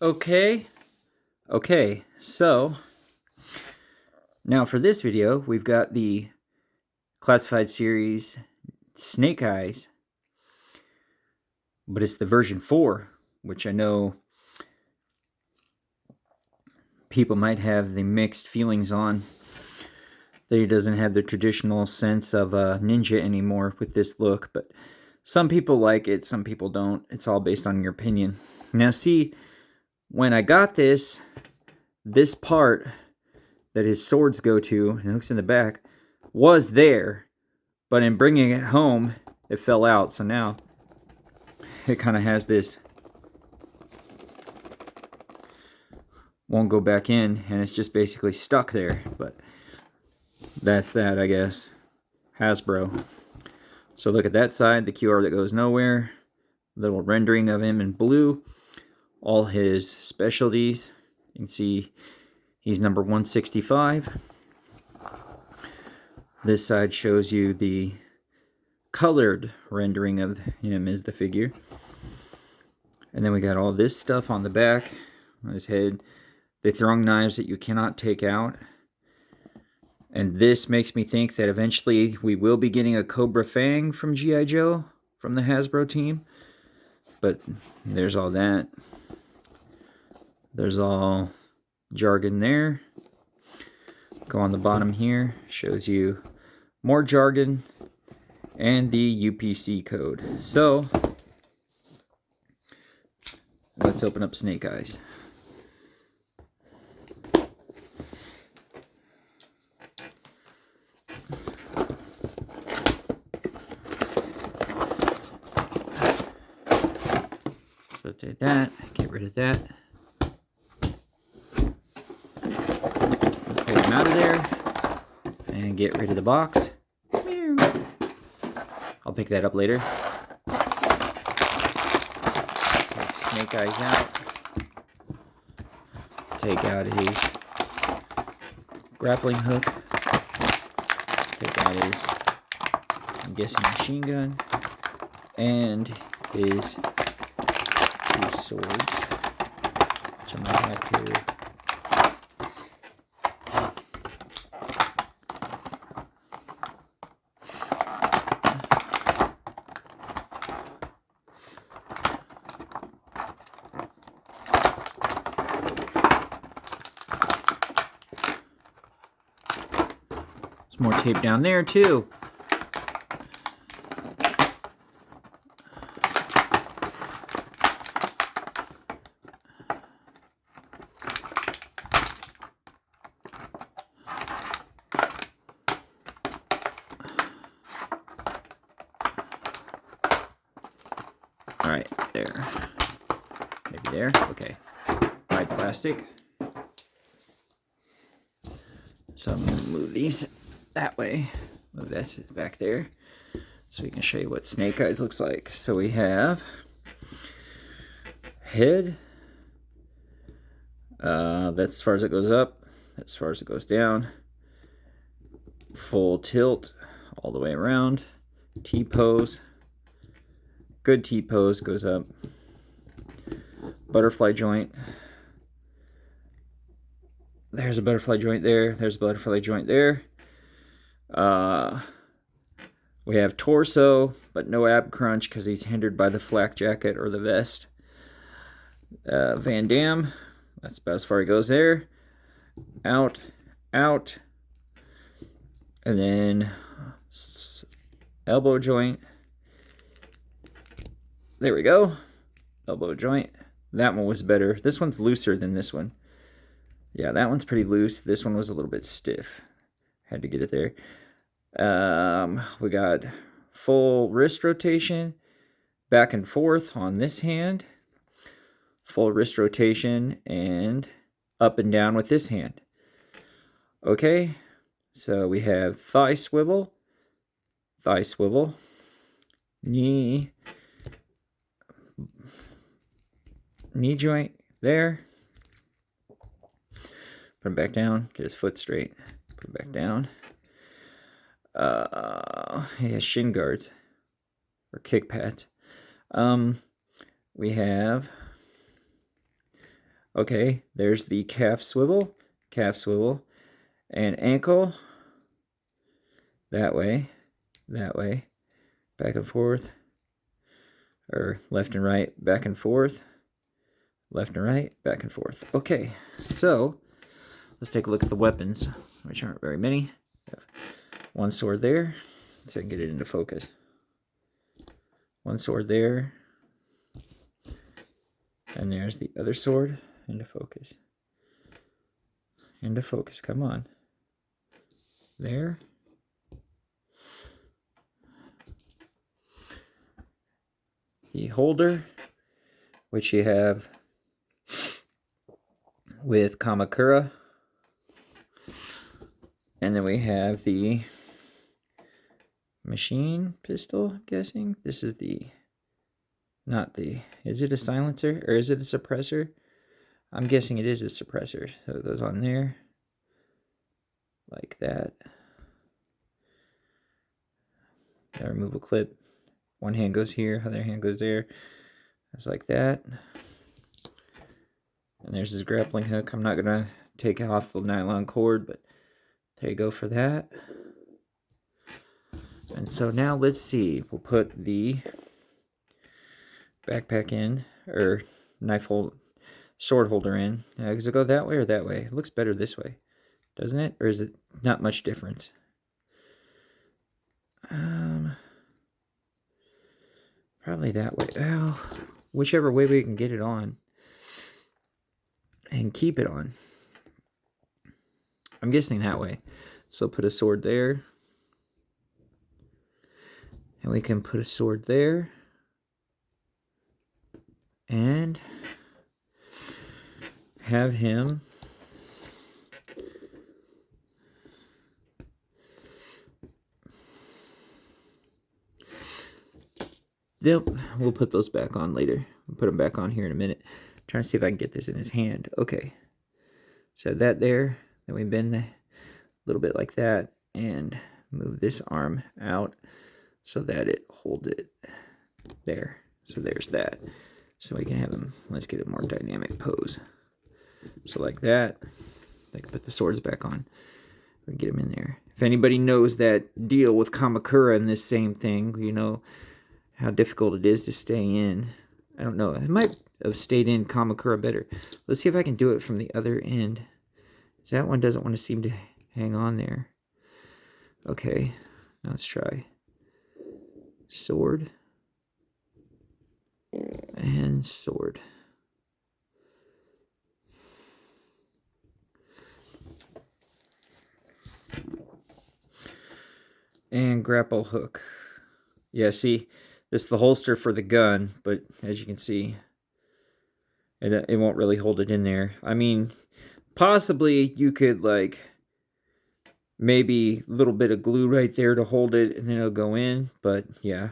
Okay, so now for this video, we've got the Classified Series Snake Eyes, but it's the version 4, which I know people might have the mixed feelings on, that he doesn't have the traditional sense of a ninja anymore with this look, but some people like it, some people don't. It's all based on your opinion. Now see, when I got this part that his swords go to, and it hooks in the back, was there, but in bringing it home, it fell out. So now it kind of has this, won't go back in, and it's just basically stuck there. But that's that, I guess. Hasbro. So look at that side, the QR that goes nowhere, little rendering of him in blue, all his specialties. You can see he's number 165. This side shows you the colored rendering of him as the figure. And then we got all this stuff on the back, on his head. The throwing knives that you cannot take out. And this makes me think that eventually we will be getting a Cobra Fang from G.I. Joe, from the Hasbro team. But there's all that. There's all jargon there. Go on the bottom here, shows you more jargon and the UPC code. So let's open up Snake Eyes. So take that, get rid of that. Pull him out of there and get rid of the box. I'll pick that up later. Take Snake Eyes out. Take out his grappling hook. Take out his, I'm guessing, machine gun. And his two swords, which I might have to there's more tape down there too. All right, there. Maybe there. Okay. White plastic. So I'm going to move these that way. Move that back there so we can show you what Snake Eyes looks like. So we have head. That's as far as it goes up. That's as far as it goes down. Full tilt all the way around. T-pose. Good T-pose goes up. Butterfly joint. There's a butterfly joint there. There's a butterfly joint there. We have torso, but no ab crunch because he's hindered by the flak jacket or the vest. Van Damme. That's about as far as it goes there. Out, out. And then elbow joint. There we go. Elbow joint. That one was better. This one's looser than this one. Yeah, that one's pretty loose. This one was a little bit stiff. Had to get it there. We got full wrist rotation, back and forth on this hand. Full wrist rotation and up and down with this hand. Okay, so we have thigh swivel, knee joint there. Put him back down, get his foot straight, put him back down. He has shin guards or kick pads. We have Okay, there's the calf swivel, and ankle, that way, back and forth, or left and right, back and forth, left and right, back and forth. Okay, so let's take a look at the weapons, which aren't very many. One sword there, so I can get it into focus. One sword there, and there's the other sword, into focus. Into focus, come on. There. The holder, which you have with Kamakura. And then we have the machine pistol, I'm guessing. This is the, not the, is it a silencer or is it a suppressor? I'm guessing it is a suppressor. So it goes on there, like that. Got a removal clip. One hand goes here, other hand goes there. It's like that. And there's his grappling hook. I'm not gonna take off the nylon cord, but there you go for that. And so now let's see. We'll put the backpack in, or sword holder in. Does it go that way or that way? It looks better this way, doesn't it? Or is it not much difference? Probably that way. Well, whichever way we can get it on and keep it on. I'm guessing that way. So put a sword there. And we can put a sword there. And have him we'll put those back on later. We'll put them back on here in a minute. I'm trying to see if I can get this in his hand. Okay. So that there. Then we bend a little bit like that and move this arm out so that it holds it there. So there's that. So we can have him, let's get a more dynamic pose. So like that. I can put the swords back on. We can get him in there. If anybody knows that deal with Kamakura and this same thing, you know how difficult it is to stay in. I don't know. I might have stayed in Kamakura better. Let's see if I can do it from the other end. That one doesn't want to seem to hang on there. Okay, now let's try. Sword. And sword. And grapple hook. Yeah, see, this is the holster for the gun, but as you can see, it won't really hold it in there. I mean, possibly you could, like, maybe a little bit of glue right there to hold it, and then it'll go in, but yeah.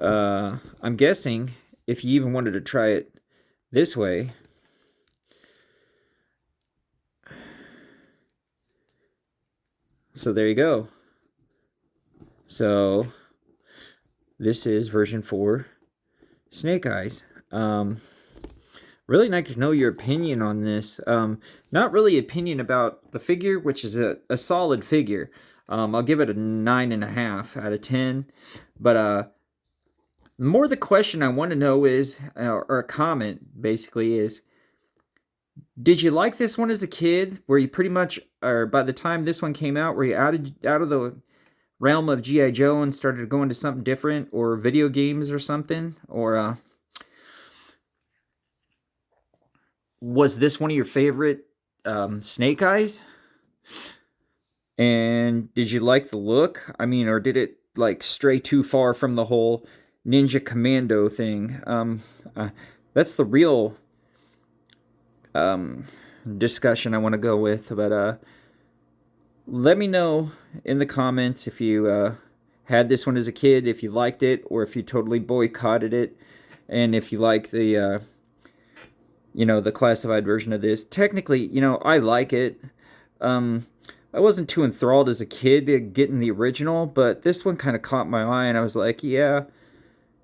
I'm guessing if you even wanted to try it this way, so there you go. So this is version 4 Snake Eyes. Really like to know your opinion on this. Not really opinion about the figure, which is a solid figure. I'll give it a 9.5 out of 10. But more the question I want to know is, or a comment basically is, did you like this one as a kid? Were you pretty much, or by the time this one came out, were you out of the realm of G.I. Joe and started going to something different, or video games or something? Or was this one of your favorite Snake Eyes? And did you like the look? I mean, or did it like stray too far from the whole Ninja Commando thing? That's the real discussion I want to go with. But let me know in the comments if you had this one as a kid, if you liked it, or if you totally boycotted it, and if you like the the classified version of this. Technically, I like it. I wasn't too enthralled as a kid getting the original, but this one kind of caught my eye, and I was like, yeah,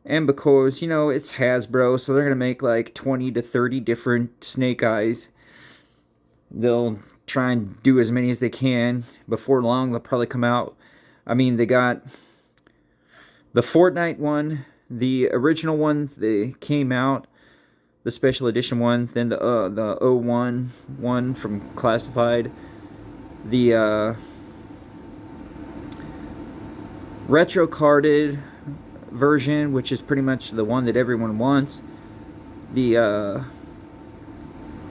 And because, you know, it's Hasbro, so they're going to make like 20 to 30 different Snake Eyes. They'll try and do as many as they can. Before long, they'll probably come out. I mean, they got the Fortnite one, the original one, they came out, the special edition one, then the 01 one from Classified, the retro carded version, which is pretty much the one that everyone wants, the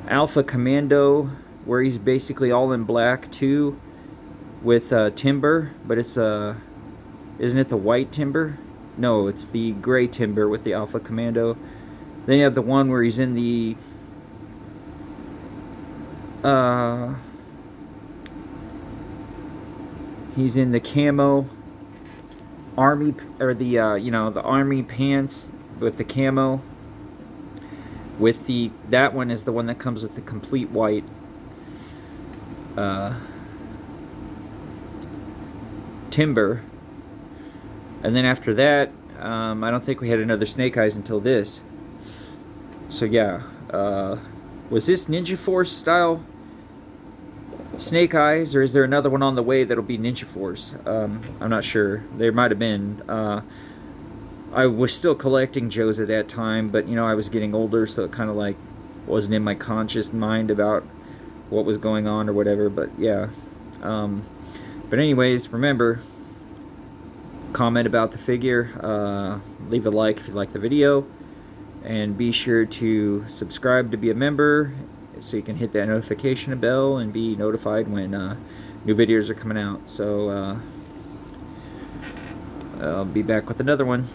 Alpha Commando, where he's basically all in black too, with Timber, but it's isn't it the white Timber? No, it's the gray Timber with the Alpha Commando. Then you have the one where he's in the camo army, or the the army pants with the camo. With that one is the one that comes with the complete white Timber. And then after that, I don't think we had another Snake Eyes until this. So yeah, was this Ninja Force style Snake Eyes, or is there another one on the way that'll be Ninja Force? I'm not sure. There might have been. I was still collecting Joes at that time, but you know, I was getting older, so it kind of like wasn't in my conscious mind about what was going on or whatever. But yeah. But anyways, remember, comment about the figure, leave a like if you like the video, and be sure to subscribe to be a member so you can hit that notification bell and be notified when new videos are coming out. So I'll be back with another one.